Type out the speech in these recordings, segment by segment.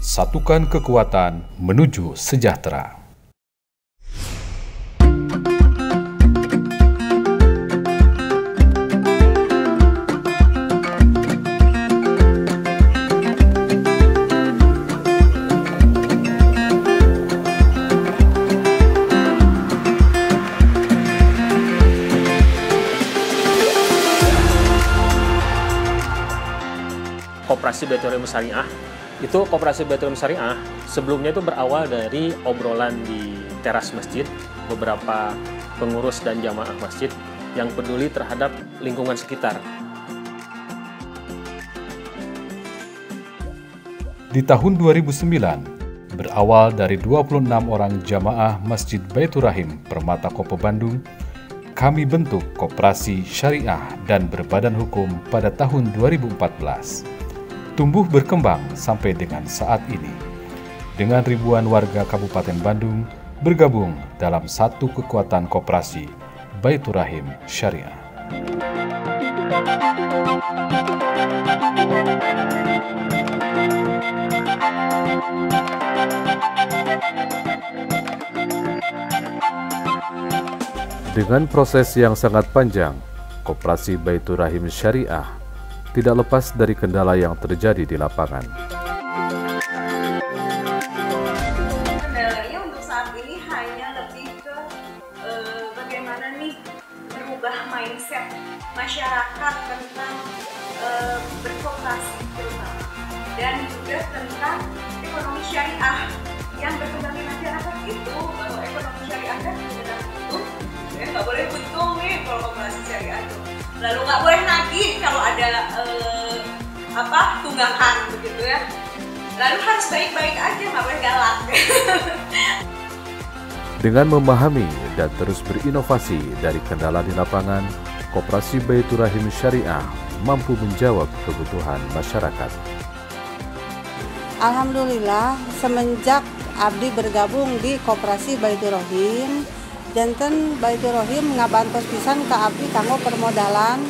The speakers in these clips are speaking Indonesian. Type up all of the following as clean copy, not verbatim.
satukan kekuatan menuju sejahtera. Koperasi Baitur Rahim Syariah itu Koperasi Baitur Rahim Syariah sebelumnya itu berawal dari obrolan di teras masjid beberapa pengurus dan jamaah masjid yang peduli terhadap lingkungan sekitar. Di tahun 2009, berawal dari 26 orang jamaah Masjid Baitur Rahim Permata Kopo Bandung, kami bentuk Koperasi Syariah dan berbadan hukum pada tahun 2014. Tumbuh berkembang sampai dengan saat ini, dengan ribuan warga Kabupaten Bandung bergabung dalam satu kekuatan koperasi Baitur Rahim Syariah. Dengan proses yang sangat panjang, Koperasi Baitur Rahim Syariah tidak lepas dari kendala yang terjadi di lapangan. Kendalanya untuk saat ini hanya lebih ke bagaimana nih merubah mindset masyarakat tentang berkoperasi terutama, dan juga tentang ekonomi syariah yang berkembang di masyarakat itu, bahwa ekonomi syariah kan benar untung, ya nggak boleh untung nih kalau koperasi syariah itu. Lalu nggak boleh nagih kalau ada tunggakan begitu ya. Lalu harus baik-baik aja, nggak boleh galak. Dengan memahami dan terus berinovasi dari kendala di lapangan, Koperasi Baitur Rahim Syariah mampu menjawab kebutuhan masyarakat. Alhamdulillah, semenjak abdi bergabung di Koperasi Baitur Rahim, janten Baitur Rahim ngabantos pisan ke abdi kanggo permodalan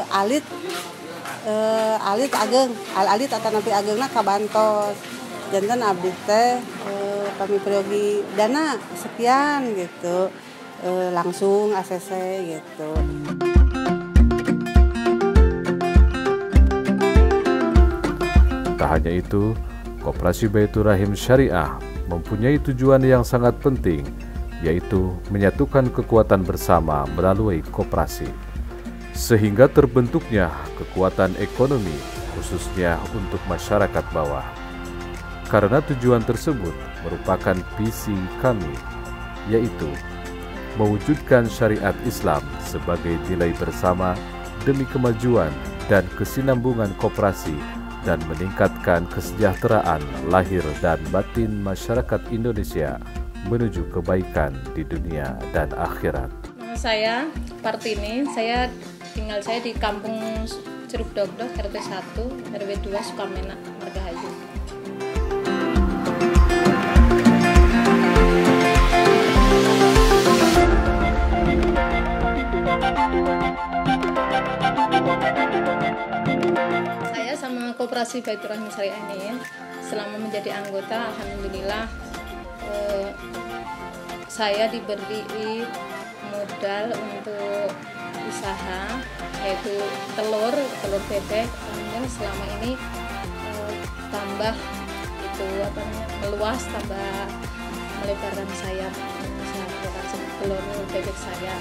alit ageng alit atau napi agengna kabantos. Janten abdi teh kami pergi dana sekian gitu, langsung ACC gitu. Tak hanya itu, Koperasi Baitur Rahim Syariah mempunyai tujuan yang sangat penting, yaitu menyatukan kekuatan bersama melalui koperasi, sehingga terbentuknya kekuatan ekonomi khususnya untuk masyarakat bawah. Karena tujuan tersebut merupakan visi kami, yaitu mewujudkan syariat Islam sebagai nilai bersama demi kemajuan dan kesinambungan koperasi dan meningkatkan kesejahteraan lahir dan batin masyarakat Indonesia menuju kebaikan di dunia dan akhirat. Nama saya Partini, tinggal di Kampung Ceruk Dogdog, RT 1, RW 2, Sukamena, Margahayu. Sama Koperasi Baitur Rahim Syariah ini selama menjadi anggota, alhamdulillah saya diberi modal untuk usaha, yaitu telur bebek. Kemudian selama ini tambah meluas, tambah melebarkan sayap usaha produksi telur bebek saya.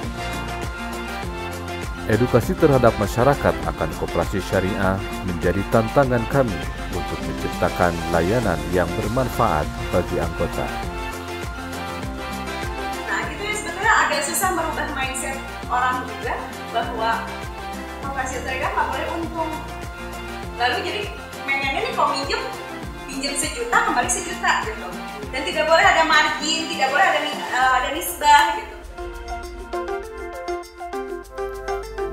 Edukasi terhadap masyarakat akan koperasi syariah menjadi tantangan kami untuk menciptakan layanan yang bermanfaat bagi anggota. Nah, itu ya sebenarnya agak susah merubah mindset orang juga, bahwa koperasi syariah nggak boleh untung. Lalu jadi pengennya nih kalau pinjam 1 juta kembali 1 juta gitu, dan tidak boleh ada margin, tidak boleh ada nisbah gitu.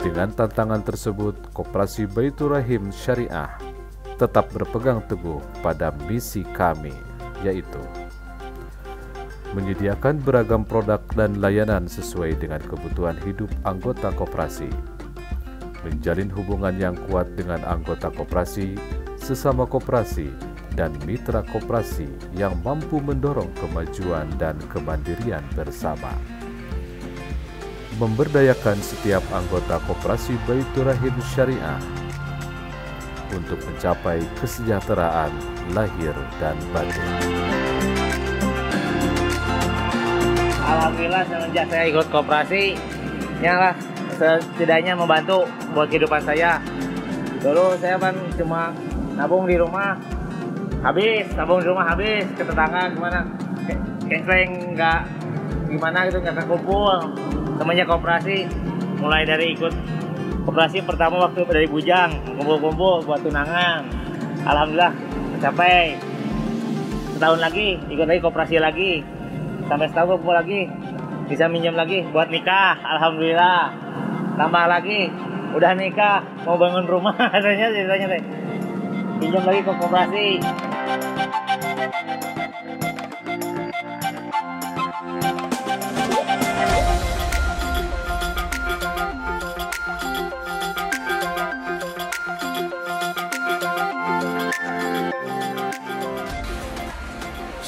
Dengan tantangan tersebut, Koperasi Baitur Rahim Syariah tetap berpegang teguh pada misi kami, yaitu menyediakan beragam produk dan layanan sesuai dengan kebutuhan hidup anggota koperasi, menjalin hubungan yang kuat dengan anggota koperasi, sesama koperasi dan mitra koperasi yang mampu mendorong kemajuan dan kemandirian bersama. Memberdayakan setiap anggota Koperasi Baitur Rahim Syariah untuk mencapai kesejahteraan lahir dan batin. Alhamdulillah semenjak saya ikut koperasi, ya lah setidaknya membantu buat kehidupan saya. Dulu saya kan cuma nabung di rumah habis, ke tetangga gimana, kengkleng nggak gimana gitu, nggak kekumpul. Semenjak koperasi, mulai dari ikut koperasi pertama waktu dari Bujang, kumpul-kumpul buat tunangan. Alhamdulillah tercapai. Setahun lagi ikut lagi koperasi lagi, sampai setahun kumpul lagi, bisa minjem lagi buat nikah. Alhamdulillah tambah lagi, udah nikah mau bangun rumah katanya ceritanya deh, pinjam lagi ke koperasi.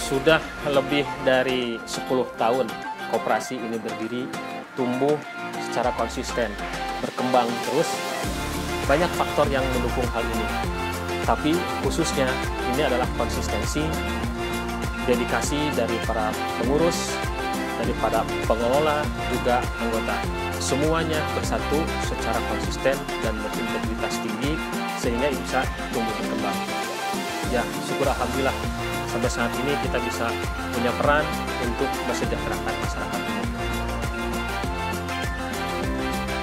Sudah lebih dari 10 tahun koperasi ini berdiri, tumbuh secara konsisten, berkembang terus. Banyak faktor yang mendukung hal ini. Tapi khususnya ini adalah konsistensi, dedikasi dari para pengurus, daripada pengelola, juga anggota. Semuanya bersatu secara konsisten dan berintegritas tinggi sehingga bisa tumbuh berkembang. Ya, syukur alhamdulillah sampai saat ini kita bisa punya peran untuk mensejahterakan masyarakat umum.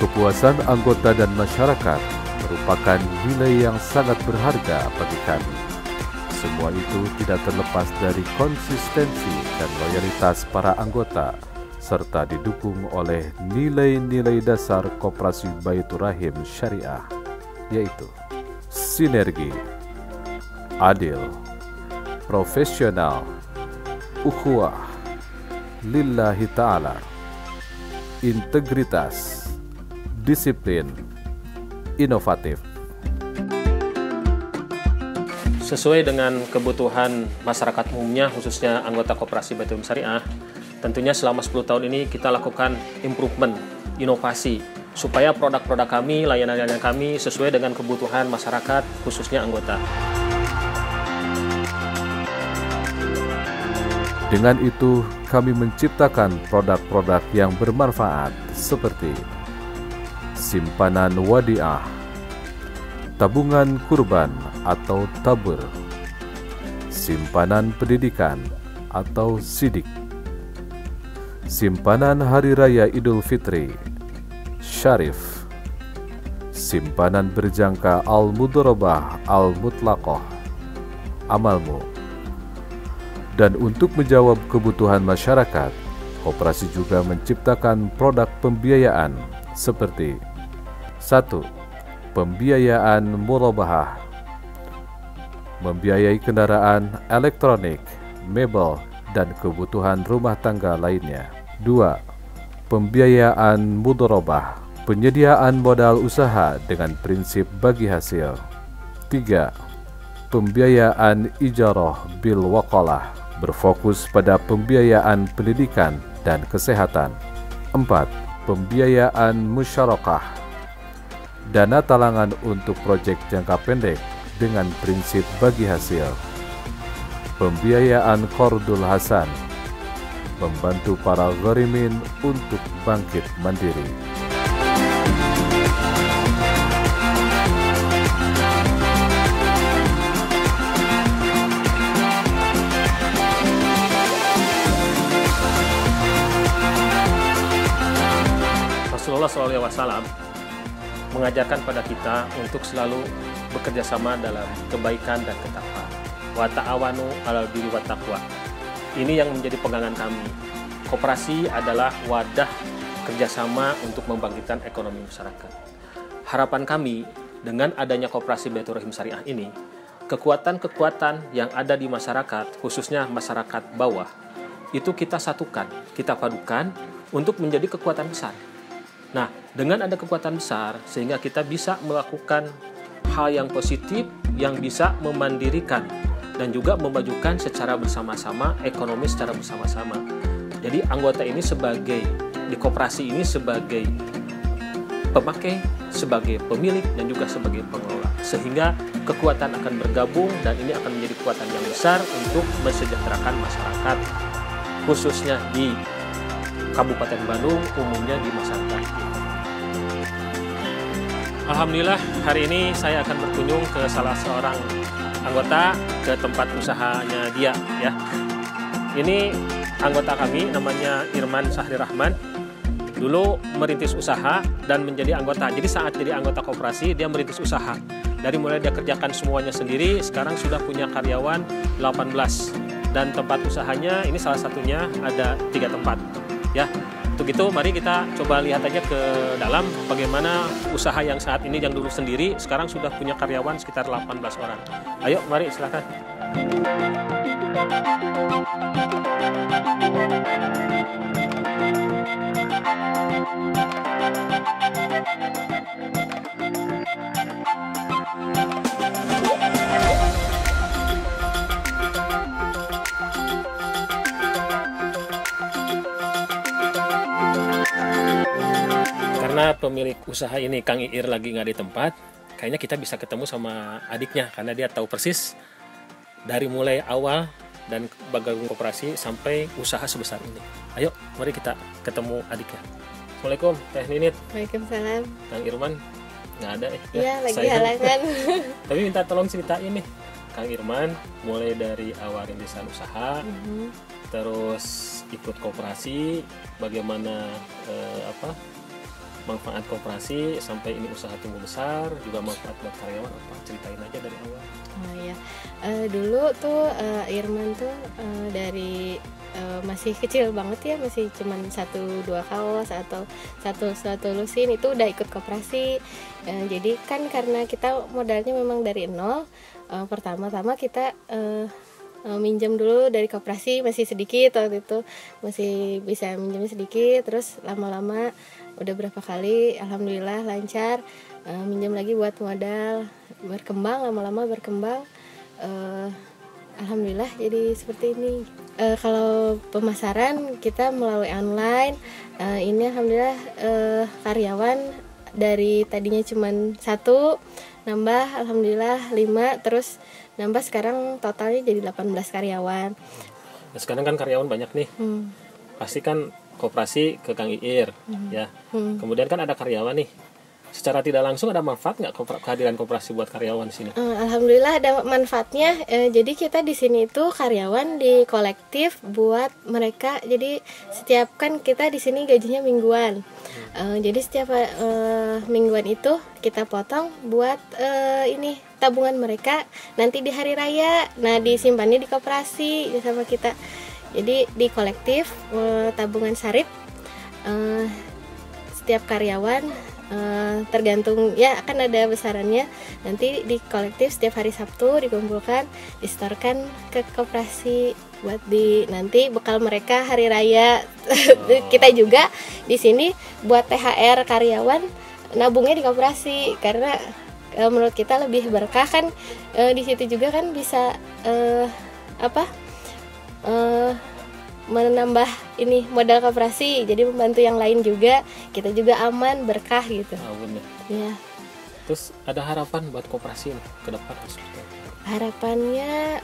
Kepuasan anggota dan masyarakat merupakan nilai yang sangat berharga bagi kami. Semua itu tidak terlepas dari konsistensi dan loyalitas para anggota, serta didukung oleh nilai-nilai dasar Koperasi Baitur Rahim Syariah, yaitu sinergi, adil, profesional, ukhuwah, lillahi ta'ala, integritas, disiplin, inovatif. Sesuai dengan kebutuhan masyarakat umumnya, khususnya anggota Koperasi Baitur Rahim Syariah, tentunya selama 10 tahun ini kita lakukan improvement, inovasi, supaya produk-produk kami, layanan-layanan kami sesuai dengan kebutuhan masyarakat, khususnya anggota. Dengan itu, kami menciptakan produk-produk yang bermanfaat seperti simpanan wadiah, tabungan kurban atau tabur, simpanan pendidikan atau sidik, simpanan Hari Raya Idul Fitri, syarif, simpanan berjangka al-mudharabah al-mutlaqah, amalmu. Dan untuk menjawab kebutuhan masyarakat, koperasi juga menciptakan produk pembiayaan seperti 1. Pembiayaan murabahah, membiayai kendaraan elektronik, mebel, dan kebutuhan rumah tangga lainnya. 2. Pembiayaan mudharabah, penyediaan modal usaha dengan prinsip bagi hasil. 3. Pembiayaan ijarah bil waqalah, berfokus pada pembiayaan pendidikan dan kesehatan. 4. Pembiayaan musyarakah, dana talangan untuk proyek jangka pendek dengan prinsip bagi hasil. Pembiayaan qardul hasan, membantu para gharimin untuk bangkit mandiri. Rasulullah SAW mengajarkan pada kita untuk selalu bekerja sama dalam kebaikan dan ketakwaan. Wa ta'awanu 'alal birri wat taqwa. Ini yang menjadi pegangan kami. Koperasi adalah wadah kerjasama untuk membangkitkan ekonomi masyarakat. Harapan kami dengan adanya Koperasi Baitur Rahim Syariah ini, kekuatan-kekuatan yang ada di masyarakat, khususnya masyarakat bawah, itu kita satukan, kita padukan untuk menjadi kekuatan besar. Nah, dengan ada kekuatan besar, sehingga kita bisa melakukan hal yang positif yang bisa memandirikan dan juga memajukan secara bersama-sama, ekonomi secara bersama-sama. Jadi anggota ini di koperasi ini sebagai pemakai, sebagai pemilik, dan juga sebagai pengelola. Sehingga kekuatan akan bergabung dan ini akan menjadi kekuatan yang besar untuk mensejahterakan masyarakat, khususnya di Kabupaten Bandung, umumnya di masyarakat. Alhamdulillah, hari ini saya akan berkunjung ke salah seorang anggota ke tempat usahanya dia ya. Ini anggota kami namanya Irman Sahri Rahman. Dulu merintis usaha dan menjadi anggota. Jadi saat jadi anggota koperasi dia merintis usaha. Dari mulai dia kerjakan semuanya sendiri, sekarang sudah punya karyawan 18 dan tempat usahanya ini salah satunya ada 3 tempat ya. Untuk itu mari kita coba lihat aja ke dalam bagaimana usaha yang saat ini yang dulu sendiri sekarang sudah punya karyawan sekitar 18 orang. Ayo mari silakan. Karena pemilik usaha ini Kang Iir lagi nggak di tempat, kayaknya kita bisa ketemu sama adiknya karena dia tahu persis dari mulai awal dan bergabung koperasi sampai usaha sebesar ini. Ayo, mari kita ketemu adiknya. Assalamualaikum, Teh Ninit. Waalaikumsalam. Kang Irman nggak ada Iya, lagi halangan. Tapi minta tolong ceritain nih, Kang Irman mulai dari awal rintisan usaha, terus ikut koperasi, bagaimana manfaat koperasi sampai ini usaha tumbuh besar, juga manfaat buat karyawan apa? Ceritain aja dari awal. Oh ya, dulu tuh Irman tuh dari masih kecil banget ya, masih cuman 1-2 kaos atau satu lusin itu udah ikut koperasi. Jadi kan karena kita modalnya memang dari nol, pertama-tama kita minjem dulu dari koperasi masih sedikit, waktu itu masih bisa minjem sedikit, terus lama-lama udah berapa kali alhamdulillah lancar, minjem lagi buat modal, berkembang, lama-lama berkembang, alhamdulillah jadi seperti ini. Kalau pemasaran kita melalui online, ini alhamdulillah karyawan dari tadinya cuma 1 nambah alhamdulillah 5, terus nambah sekarang totalnya jadi 18 karyawan. Nah, sekarang kan karyawan banyak nih, pasti kan koperasi ke Kang Iir ya. Kemudian kan ada karyawan nih. Secara tidak langsung ada manfaat nggak kehadiran koperasi buat karyawan di sini? Alhamdulillah ada manfaatnya. Jadi kita di sini itu karyawan di kolektif buat mereka. Jadi setiap kan kita di sini gajinya mingguan. Jadi setiap mingguan itu kita potong buat ini tabungan mereka nanti di hari raya. Nah disimpannya di koperasi sama kita. Jadi di kolektif tabungan sarip, setiap karyawan tergantung ya akan ada besarannya, nanti di kolektif setiap hari Sabtu dikumpulkan, disetorkan ke koperasi buat nanti bekal mereka hari raya. Kita juga di sini buat THR karyawan nabungnya di koperasi karena menurut kita lebih berkah kan, di situ juga kan bisa menambah ini modal koperasi, jadi membantu yang lain juga, kita juga aman, berkah gitu. Bener. Ya. Terus ada harapan buat koperasi ke depan? Harapannya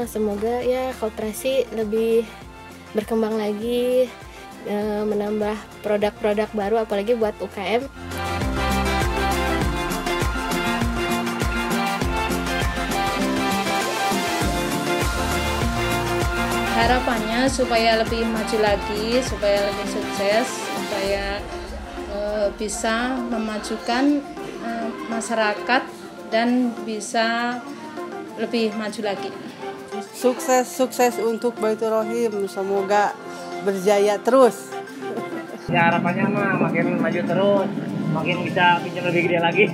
semoga ya koperasi lebih berkembang lagi, menambah produk-produk baru apalagi buat UKM. Harapannya supaya lebih maju lagi, supaya lebih sukses, supaya bisa memajukan masyarakat dan bisa lebih maju lagi. Sukses untuk Baitur Rahim, semoga berjaya terus. Ya harapannya mah makin maju terus, makin bisa pinjam lebih gede lagi.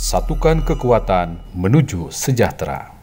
Satukan kekuatan menuju sejahtera.